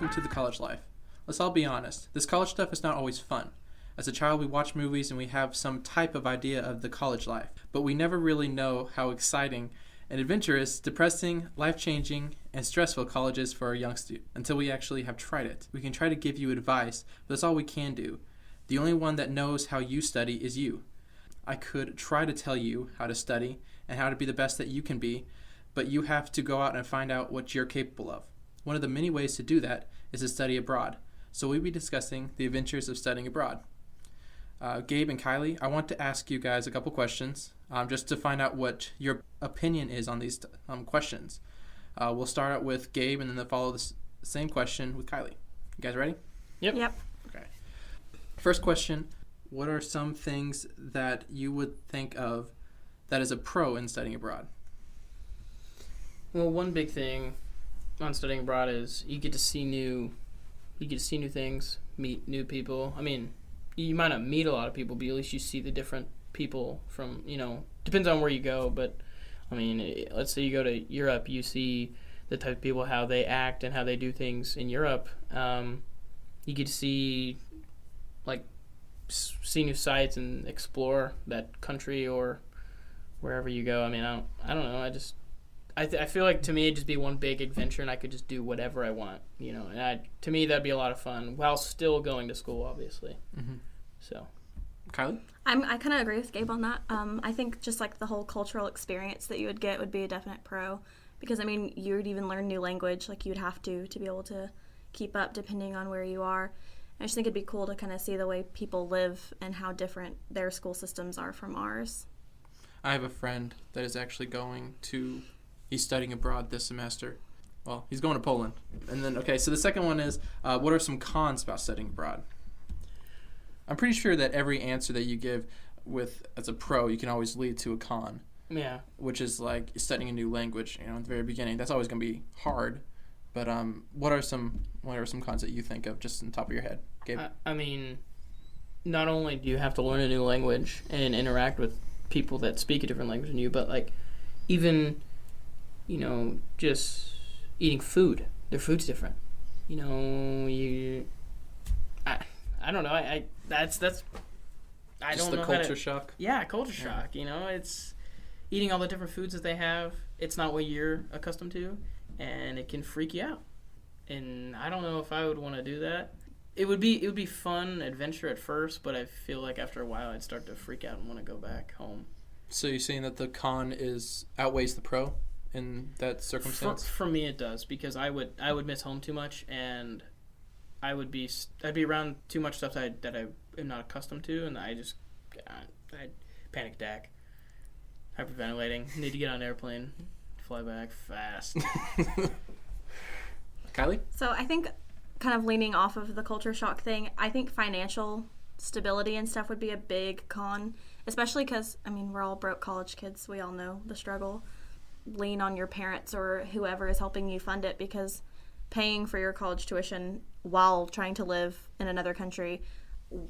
welcome to the college life. Let's all be honest, this college stuff is not always fun. As a child, we watch movies and we have some type of idea of the college life, but we never really know how exciting and adventurous, depressing, life-changing, and stressful college is for a young student until we actually have tried it. We can try to give you advice, but that's all we can do. The only one that knows how you study is you. I could try to tell you how to study and how to be the best that you can be, but you have to go out and find out what you're capable of. One of the many ways to do that is to study abroad. So we'll be discussing the adventures of studying abroad. Gabe and Kylie, I want to ask you guys a couple questions just to find out what your opinion is on these questions. We'll start out with Gabe and then follow the same question with Kylie. You guys ready? Yep. Okay. First question, what are some things that you would think of that is a pro in studying abroad? Well, one big thing on studying abroad is you get to see new things, meet new people. I mean, you might not meet a lot of people, but at least you see the different people from, depends on where you go. But, I mean, let's say you go to Europe, you see the type of people, how they act and how they do things in Europe. You get to see new sites and explore that country or wherever you go. I mean, I don't know. I feel like to me it'd just be one big adventure and I could just do whatever I want, And to me that'd be a lot of fun while still going to school, obviously. Mm-hmm. So, Kylie? I kind of agree with Gabe on that. I think just like the whole cultural experience that you would get would be a definite pro because, I mean, you would even learn new language like you'd have to be able to keep up depending on where you are. I just think it'd be cool to kind of see the way people live and how different their school systems are from ours. I have a friend that is actually he's studying abroad this semester. Well, he's going to Poland. And then, okay, so the second one is, what are some cons about studying abroad? I'm pretty sure that every answer that you give as a pro, you can always lead to a con. Yeah. Which is like studying a new language, at the very beginning. That's always going to be hard. But what are some cons that you think of just on top of your head, Gabe? I mean, not only do you have to learn a new language and interact with people that speak a different language than you, but like even just eating food. Their food's different. I don't know. That's I just don't know the culture shock. Yeah, culture shock. It's eating all the different foods that they have. It's not what you're accustomed to, and it can freak you out. And I don't know if I would want to do that. It would be fun adventure at first, but I feel like after a while I'd start to freak out and want to go back home. So you're saying that the con outweighs the pro in that circumstance? For me, it does, because I would miss home too much, and I'd be around too much stuff that I am not accustomed to, and I'd panic attack, hyperventilating, need to get on an airplane, fly back fast. Kylie? So I think, kind of leaning off of the culture shock thing, I think financial stability and stuff would be a big con, especially because, I mean, we're all broke college kids. We all know the struggle. Lean on your parents or whoever is helping you fund it, because paying for your college tuition while trying to live in another country,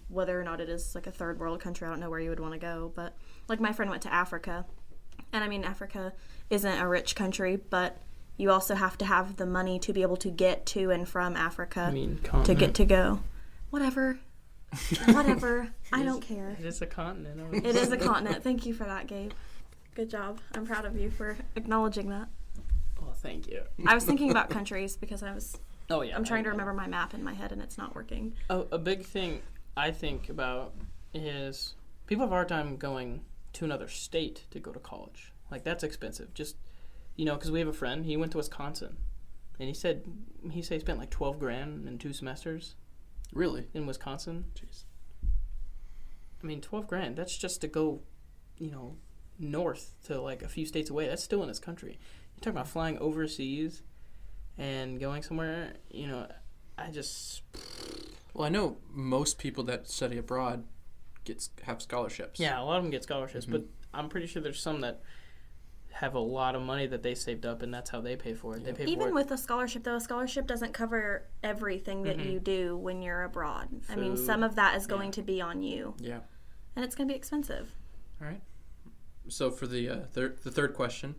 whether or not it is like a third world country, I don't know where you would want to go, but like my friend went to Africa, and I mean, Africa isn't a rich country, but you also have to have the money to be able to get to and from Africa to get to go. Whatever. I don't care. It is a continent. It is a continent. Thank you for that, Gabe. Good job. I'm proud of you for acknowledging that. Oh, thank you. I was thinking about countries because I'm trying to remember my map in my head and it's not working. A big thing I think about is people have a hard time going to another state to go to college. Like, that's expensive. Just, because we have a friend, he went to Wisconsin, and he said he spent like $12,000 in 2 semesters. Really? In Wisconsin. Jeez. I mean, $12,000. That's just to go, north to like a few states away. That's still in his country. You're talking about flying overseas and going somewhere. Well, I know most people that study abroad have scholarships. Yeah, a lot of them get scholarships, but I'm pretty sure there's some that have a lot of money that they saved up, and that's how they pay for it. They pay Even for with a scholarship, though, a scholarship doesn't cover everything that you do when you're abroad. Food. I mean, some of that is going to be on you. Yeah. And it's going to be expensive. All right. So for the third question,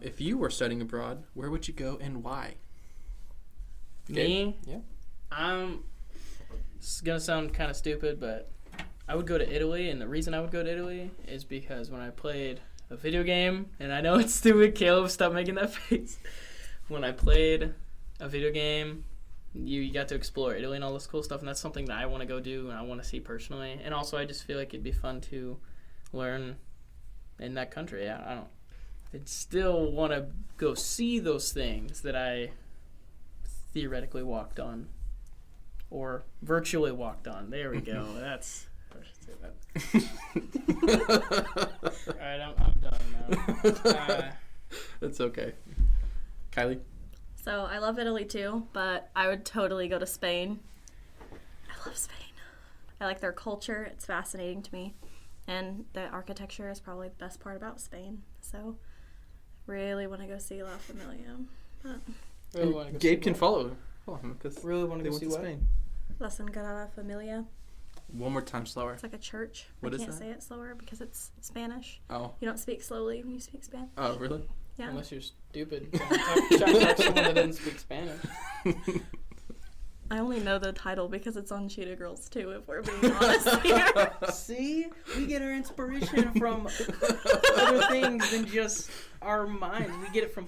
if you were studying abroad, where would you go and why? Me? Yeah. It's gonna sound kind of stupid, but I would go to Italy, and the reason I would go to Italy is because when I played a video game, and I know it's stupid, Caleb, stop making that face. When I played a video game, you got to explore Italy and all this cool stuff, and that's something that I want to go do and I want to see personally. And also, I just feel like it'd be fun to learn in that country. I'd still want to go see those things that I theoretically walked on. Or virtually walked on. There we go. That's... I should say that. Alright, I'm done now. That's okay. Kylie? So I love Italy too, but I would totally go to Spain. I love Spain. I like their culture. It's fascinating to me. And the architecture is probably the best part about Spain. So really want to go see La Familia. But Really wanna go Gabe see can what? follow him because Really want to they go went see to what? Spain. La Sagrada Familia. One more time slower. It's like a church. What I is can't that? say it slower because it's Spanish. Oh. You don't speak slowly when you speak Spanish. Oh, really? Yeah. Unless you're stupid. Trying to talk to someone that doesn't speak Spanish. I only know the title because it's on Cheetah Girls too, if we're being honest here. See? We get our inspiration from other things than just our minds. We get it from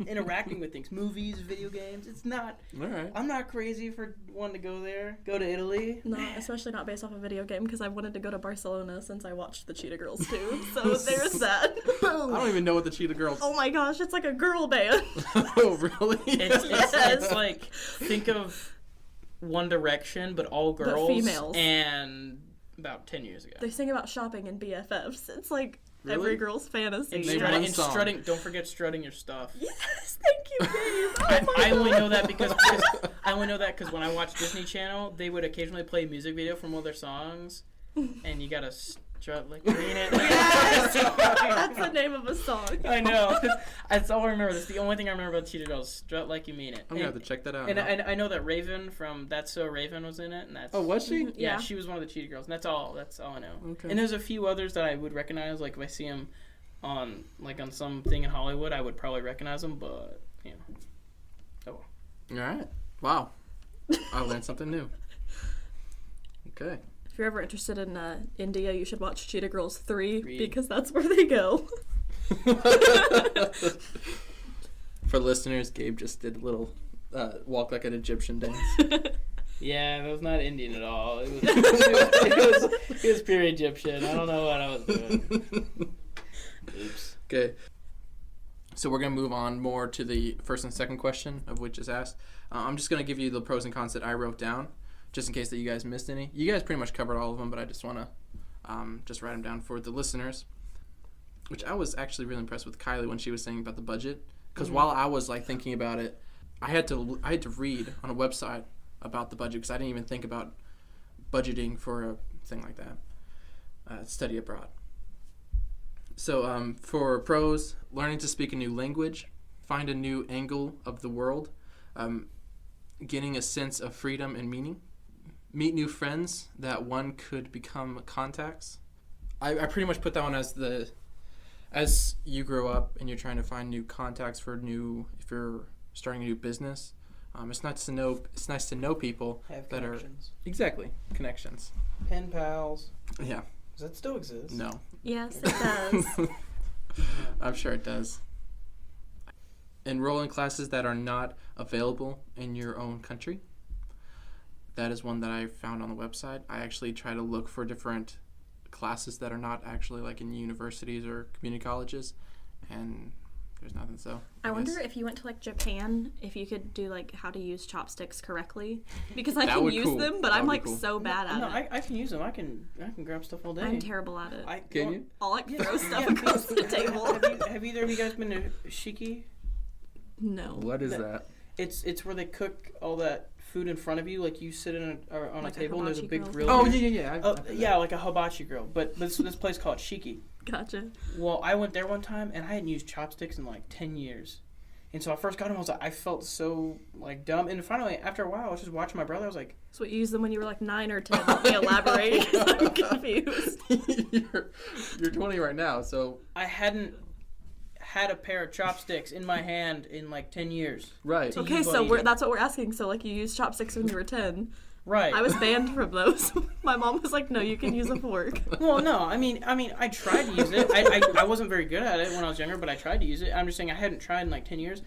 interacting with things. Movies, video games. It's not... All right. I'm not crazy for wanting to go there. Go to Italy. Not, especially not based off a video game because I've wanted to go to Barcelona since I watched the Cheetah Girls too. So there's that. I don't even know what the Cheetah Girls... Oh my gosh, it's like a girl band. Oh, really? It's like... Think of One Direction, but all girls. females. And about 10 years ago. They sing about shopping and BFFs. It's like Really? every girl's fantasy. And, Name strutting, one and song. strutting, don't forget strutting your stuff. Yes, thank you, Gabe. Oh my I only God. know that because when I watch Disney Channel, they would occasionally play a music video from one of their songs, and you gotta strut like you mean it. Yes! That's the name of a song. I know. That's all I remember. That's the only thing I remember about Cheetah Girls. Strut like you mean it. I'm going to have to check that out. And now. I know that Raven from That's So Raven was in it, and that's... Oh, was she? Mhm. Yeah, Yeah. she was one of the Cheetah Girls, and that's all I know. Okay. And there's a few others that I would recognize, like if I see them on something in Hollywood, I would probably recognize them, but, you know. Oh well. All right. Wow. I learned something new. Okay. If you're ever interested in India, you should watch Cheetah Girls 3 Three. because that's where they go. For listeners, Gabe just did a little walk like an Egyptian dance. Yeah, that was not Indian at all. It was pure Egyptian. I don't know what I was doing. Oops. Okay. So we're going to move on more to the first and second question of which is asked. I'm just going to give you the pros and cons that I wrote down, just in case that you guys missed any. You guys pretty much covered all of them, but I just want to just write them down for the listeners, which I was actually really impressed with Kylie when she was saying about the budget. Because while I was like thinking about it, I had to read on a website about the budget because I didn't even think about budgeting for a thing like that. Study abroad. So for pros, learning to speak a new language, find a new angle of the world, getting a sense of freedom and meaning, meet new friends that one could become contacts. I pretty much put that one as you grow up and you're trying to find new contacts if you're starting a new business. It's nice to know people Have that connections. exactly connections. Pen pals. Yeah. Does that still exist? No. Yes, it does. I'm sure it does. Enroll in classes that are not available in your own country. That is one that I found on the website. I actually try to look for different classes that are not actually like in universities or community colleges, and there's nothing. So I wonder if you went to like Japan, if you could do like how to use chopsticks correctly, because I That can would use cool. them, but That I'm would be like cool. so bad at No, it. I can use them. I can grab stuff all day. I'm terrible at it. Can you? I'll like Yeah, throw stuff yeah, across the table. Have either of you guys been to Shiki? No. What is that? It's where they cook all that food in front of you, like you sit on a Like a table and there's a hibachi big grill? grill. Oh here. yeah. Oh, yeah, like a hibachi grill. But this place called Shiki. Gotcha. Well, I went there one time and I hadn't used chopsticks in like 10 years. And so I first got them, I felt so like dumb. And finally, after a while, I was just watching my brother. I was like, So you used them when you were like 9 or 10. Let me elaborate. I'm confused. you're 20 right now, so I hadn't had a pair of chopsticks in my hand in like 10 years. Right. To Okay, use so while eating. that's what we're asking. So, like, you used chopsticks when you were 10. Right. I was banned from those. My mom was like, no, you can use a fork. Well, no, I mean, I tried to use it. I wasn't very good at it when I was younger, but I tried to use it. I'm just saying I hadn't tried in like 10 years.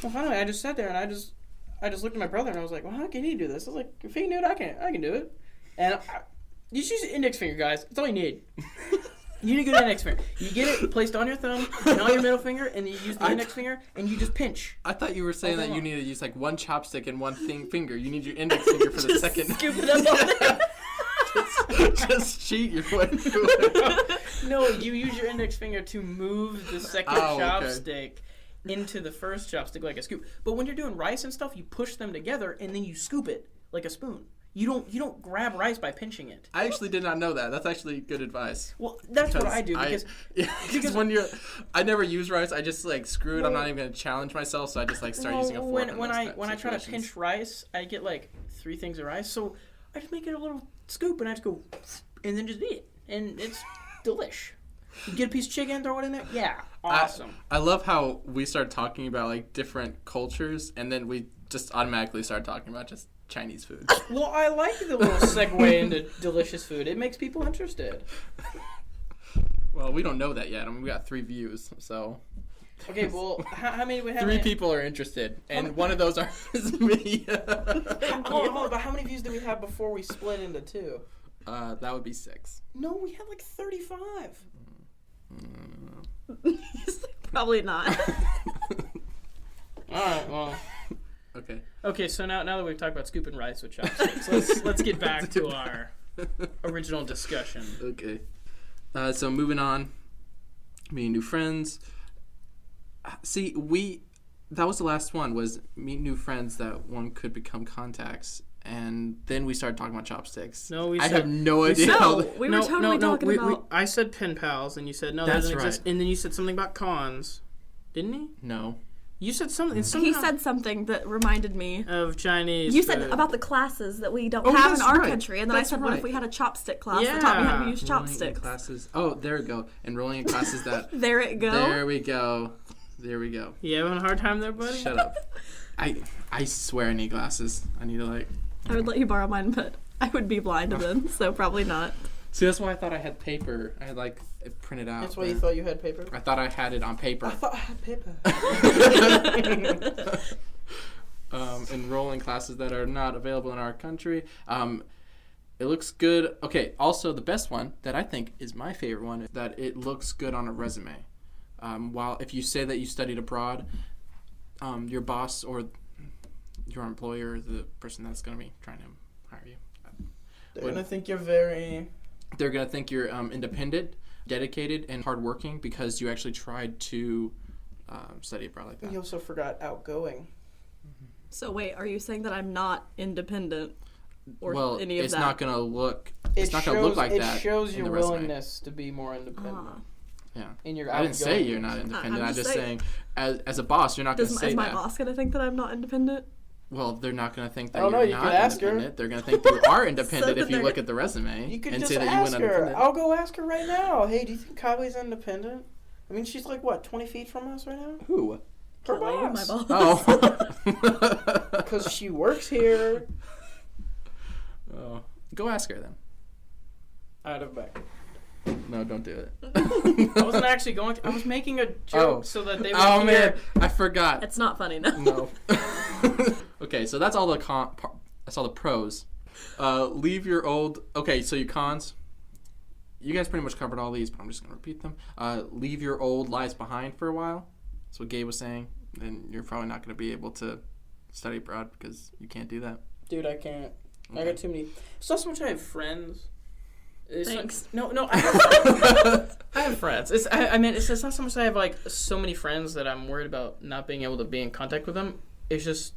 Well, finally, I just sat there and I just looked at my brother and I was like, well, how can he do this? I was like, if he can do it, I can do it. And you just use your index finger, guys. That's all you need. You need a good index finger. You get it placed on your thumb and on your middle finger, and you use the index finger, and you just pinch. I thought you were saying that you need to use like one chopstick and one finger. You need your index finger for the second. Scoop it up on there. just cheat your way through it. No, you use your index finger to move the second chopstick into the first chopstick like a scoop. But when you're doing rice and stuff, you push them together, and then you scoop it like a spoon. You don't grab rice by pinching it. I actually did not know that. That's actually good advice. Well, that's what I do because when I never use rice. I just like screw it. I'm not even gonna challenge myself, so I just like start using a fork. When I try to pinch rice, I get like 3 things of rice, so I just make it a little scoop and I just go and then just eat it, and it's delish. You get a piece of chicken, throw it in there. Yeah, awesome. I love how we start talking about like different cultures, and then we just automatically start talking about just Chinese food. Well, I like the little segue into delicious food. It makes people interested. Well, we don't know that yet. I mean, we got 3 views, so. Okay, well, how many do we have? 3 people are interested, and one of those is me. Hold on, but how many views do we have before we split into 2? That would be 6. No, we have like 35. Probably not. All right, well. Okay. Okay, so now that we've talked about scooping rice with chopsticks, let's get back to our original discussion. Okay. So moving on, meeting new friends. See, that was the last one, was meet new friends that one could become contacts. And then we started talking about chopsticks. No, we I said, have no idea. We were totally talking about... I said pen pals, and you said, no, that That's doesn't exist. right. And then you said something about cons. Didn't he? No. You said something. He said something that reminded me of Chinese You food. said about the classes that we don't have in our country. And then That's I said, what right. if we had a chopstick class that taught me how to use Enrolling in chopsticks? classes. Oh, there we go. Enrolling in classes that... There it go. There we go. There we go. You having a hard time there, buddy? Shut up. I swear I need glasses. I need to like... I would let you borrow mine, but I would be blind then, so probably not. See, that's why I thought I had paper. I had like it printed out. That's why you thought you had paper? I thought I had it on paper. I thought I had paper. Enrolling classes that are not available in our country. It looks good. Okay, also the best one that I think is my favorite one is that it looks good on a resume. While if you say that you studied abroad, your boss or your employer, the person that's going to be trying to hire you, They're going to think you're very... They're going to think you're independent, dedicated, and hardworking because you actually tried to study abroad like that. You also forgot outgoing. So wait, are you saying that I'm not independent or well, any of it's that? not going to look. It's not going to look like that. It shows your in the resume. willingness to be more independent. Yeah. And you're I didn't say you're not independent. I'm just saying, as a boss, you're not going to say Is my that. boss going to think that I'm not independent? Well, they're not going to think that Oh, no, you're you not could ask her. independent. They're going to think you are independent if you they're- look at the resume You could and just say that you ask went her. independent. I'll go ask her right now. Hey, do you think Kylie's independent? I mean, she's like, what, 20 feet from us right now? Who? Her Kelly, boss. my boss. Oh. Because she works here. Oh. Go ask her then. Out of back. No, don't do it. I wasn't actually going to. I was making a joke so that they would Oh, hear. man. I forgot. It's not funny, no. No. Okay, so that's all the that's all the pros. Leave your old. Okay, so your cons. You guys pretty much covered all these, but I'm just gonna repeat them. Leave your old lives behind for a while. That's what Gabe was saying. Then you're probably not gonna be able to study abroad because you can't do that. Dude, I can't. Okay. I got too many. It's not so much I have friends. It's Thanks. Like, no, I have, I have friends. I mean, it's not so much I have like so many friends that I'm worried about not being able to be in contact with them. It's just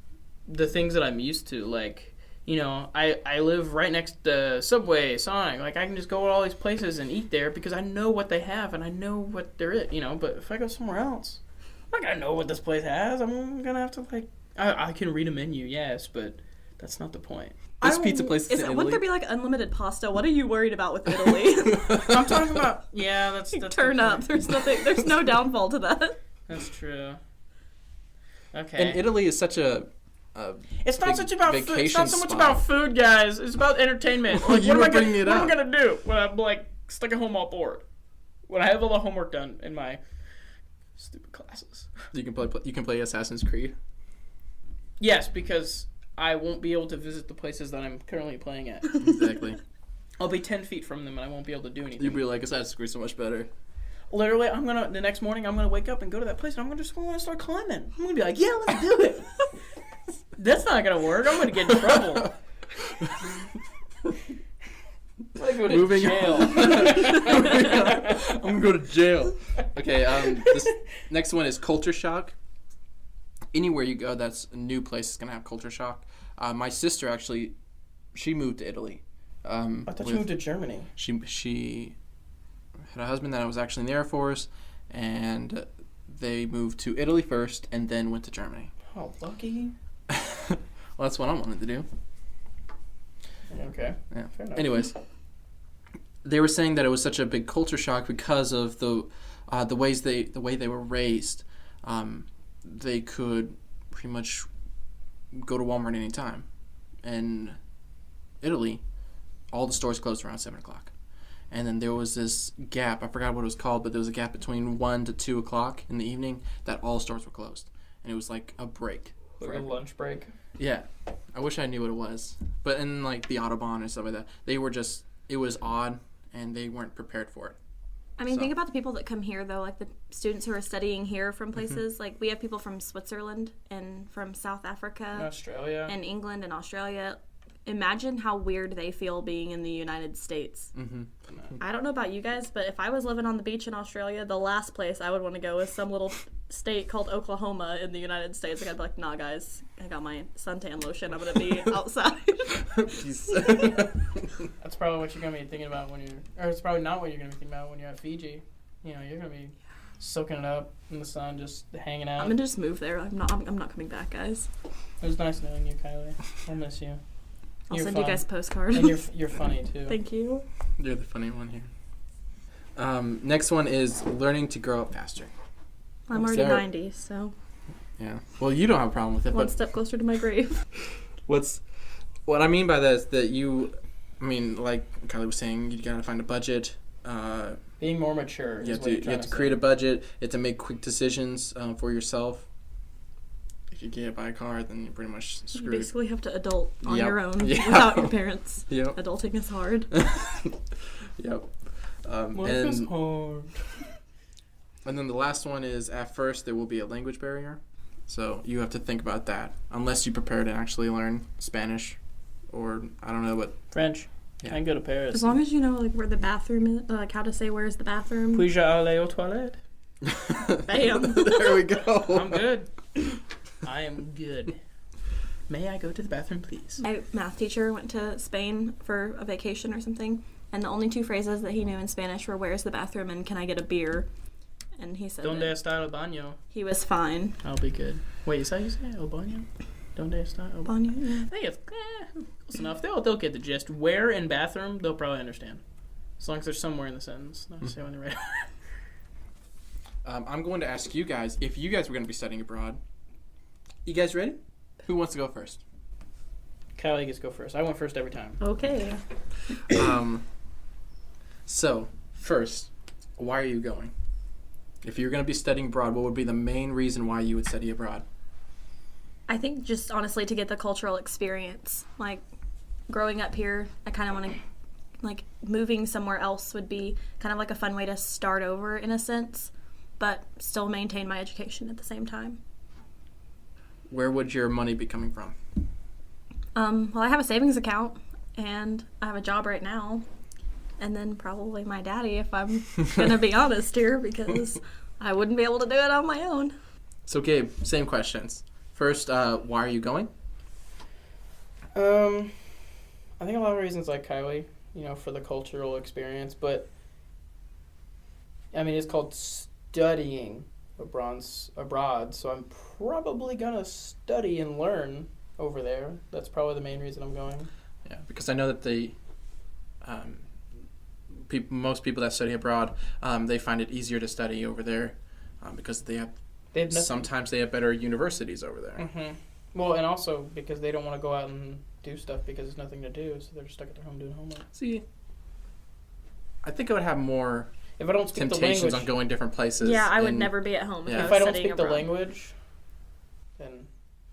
the things that I'm used to. Like, you know, I live right next to Subway, Sonic. Like, I can just go to all these places and eat there because I know what they have and I know what there is, you know. But if I go somewhere else, I'm not going to know what this place has. I'm going to have to, like, I can read a menu, yes, but that's not the point. This pizza place is in Wouldn't Italy. there be like unlimited pasta? What are you worried about with Italy? I'm talking about, yeah, that's Turn the up. point. There's nothing. There's no downfall to that. That's true. Okay. And Italy is such a It's not big such about food. It's vacation not so much spot. about food, guys. It's about entertainment. Well, Like, you what were am I gonna, bringing it what am I up. gonna do when I'm like stuck at home all bored? When I have all the homework done in my stupid classes. You can play Assassin's Creed. Yes, because I won't be able to visit the places that I'm currently playing at. Exactly. I'll be 10 feet from them and I won't be able to do anything. You'd be like, Assassin's Creed so much better. Literally, the next morning I'm gonna wake up and go to that place and I'm gonna just want to start climbing. I'm gonna be like, yeah, let's do it. That's not gonna work. I'm gonna get in trouble. I'm gonna go to Moving jail. I'm gonna go to jail. Okay, this next one is culture shock. Anywhere you go that's a new place is gonna have culture shock. My sister actually, she moved to Italy. I thought you moved to Germany. She had a husband that was actually in the Air Force, and they moved to Italy first and then went to Germany. Oh, lucky. Well, that's what I wanted to do. Okay. Yeah. Fair enough. Anyways, they were saying that it was such a big culture shock because of the way they were raised. They could pretty much go to Walmart any time. In Italy, all the stores closed around 7 o'clock. And then there was this gap, I forgot what it was called, but there was a gap between 1 to 2 o'clock in the evening that all stores were closed. And it was like a break. Like a lunch break. Yeah. I wish I knew what it was. But in like the Autobahn and stuff like that, they were just, it was odd and they weren't prepared for it. I mean, think about the people that come here, though, like the students who are studying here from places. Mm-hmm. Like, we have people from Switzerland and from South Africa. Australia. And England and Australia. Imagine how weird they feel being in the United States. Mm-hmm. I don't know about you guys, but if I was living on the beach in Australia, the last place I would want to go is some little state called Oklahoma in the United States. Like, I'd be like, nah, guys, I got my suntan lotion. I'm going to be outside. That's probably what you're going to be thinking about when you're... Or it's probably not what you're going to be thinking about when you're at Fiji. You know, you're going to be soaking it up in the sun, just hanging out. I'm going to just move there. I'm not coming back, guys. It was nice knowing you, Kylie. I'll miss you. I'll You're send fun. you guys a postcard. And you're funny, too. Thank you. You're the funny one here. Next one is learning to grow up faster. I'm already 90, so Yeah. Well, you don't have a problem with it, one but step closer to my grave. what I mean by that is that like Kylie was saying, you gotta find a budget. Being more mature is what you're you have to create a budget. You have to make quick decisions for yourself. If you can't buy a car, then you're pretty much You screwed. basically have to adult on Yep. your own Yep. without your parents. Yep. Adulting is hard. Yep. Life is hard. And then the last one is, at first there will be a language barrier. So you have to think about that. Unless you prepare to actually learn Spanish or, I don't know what. French. Yeah. I can go to Paris. As long as you know like where the bathroom is, like how to say where's the bathroom. Puis-je aller aux toilettes? Bam. There we go. I'm good. I am good. May I go to the bathroom, please? My math teacher went to Spain for a vacation or something, and the only two phrases that he knew in Spanish were "Where's the bathroom?" and "Can I get a beer?" And he said Donde that está el baño? he was fine. I'll be good. Wait, is that how you say it? El baño? Donde está el baño? Bonnie, yeah. I think it's close enough. They'll get the gist. Where in bathroom, they'll probably understand. As long as there's somewhere in the sentence. Not necessarily on the right. I'm going to ask you guys, if you guys were going to be studying abroad, you guys ready? Who wants to go first? Kylie gets to go first. I went first every time. Okay. So, first, why are you going? If you're going to be studying abroad, what would be the main reason why you would study abroad? I think just honestly to get the cultural experience. Like growing up here, I kind of want to like moving somewhere else would be kind of like a fun way to start over in a sense, but still maintain my education at the same time. Where would your money be coming from? Well, I have a savings account and I have a job right now, and then probably my daddy if I'm gonna be honest here, because I wouldn't be able to do it on my own. So, Gabe, same questions. First, why are you going? I think a lot of reasons like Kylie, for the cultural experience, but I mean, it's called studying abroad, so I'm probably gonna study and learn over there. That's probably the main reason I'm going. Yeah, because I know that most people that study abroad, they find it easier to study over there because they have They have nothing. Sometimes they have better universities over there. Mm-hmm. Well, and also because they don't want to go out and do stuff because there's nothing to do, so they're just stuck at their home doing homework. See, I think I would have more If I don't speak the temptations language, on going different places. Yeah, I would and- never be at home Yeah. if I don't studying speak the abroad. language, then,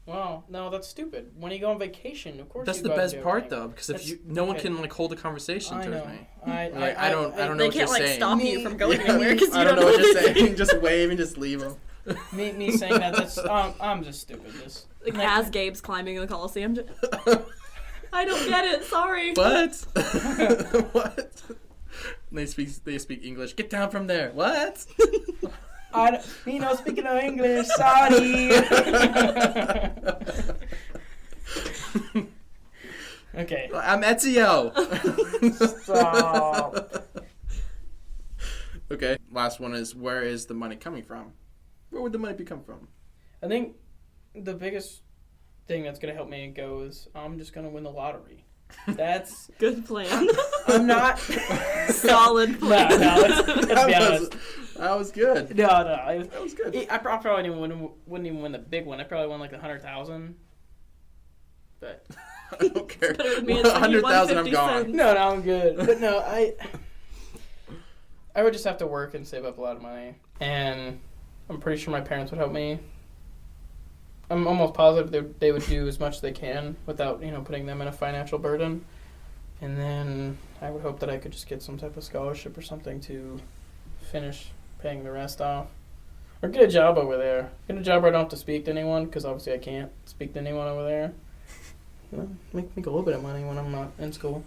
well, no, that's stupid. When you go on vacation, of course. That's you the go out and best do part, everything. though, because if That's- no one okay. can like hold a conversation I towards know. me. I don't know They what can't you're like saying. stop you from going anywhere because you I don't know what what you're saying. Just wave and just leave them. Me saying that, that's I'm just stupid. Just Like as Gabe's climbing the Coliseum. I don't get it. Sorry. What? What? They speak English. Get down from there. What? me not speaking no English. Sorry. Okay. I'm Ezio. Stop. Okay. Last one is, where is the money coming from? Where would the money be coming from? I think the biggest thing that's gonna help me go is I'm just gonna win the lottery. That's Good plan. I'm not Solid no, plan. let's be honest. That was good. No. That was good. I probably wouldn't even win the big one. I probably won like 100,000. But I don't care. better than me. It's like you won 100,000, I'm 50 gone. cents. no, I'm good. But no, I would just have to work and save up a lot of money, and I'm pretty sure my parents would help me. I'm almost positive they would do as much as they can without putting them in a financial burden, and then I would hope that I could just get some type of scholarship or something to finish paying the rest off, or get a job over there. Get a job where I don't have to speak to anyone, because obviously I can't speak to anyone over there. Make a little bit of money when I'm not in school.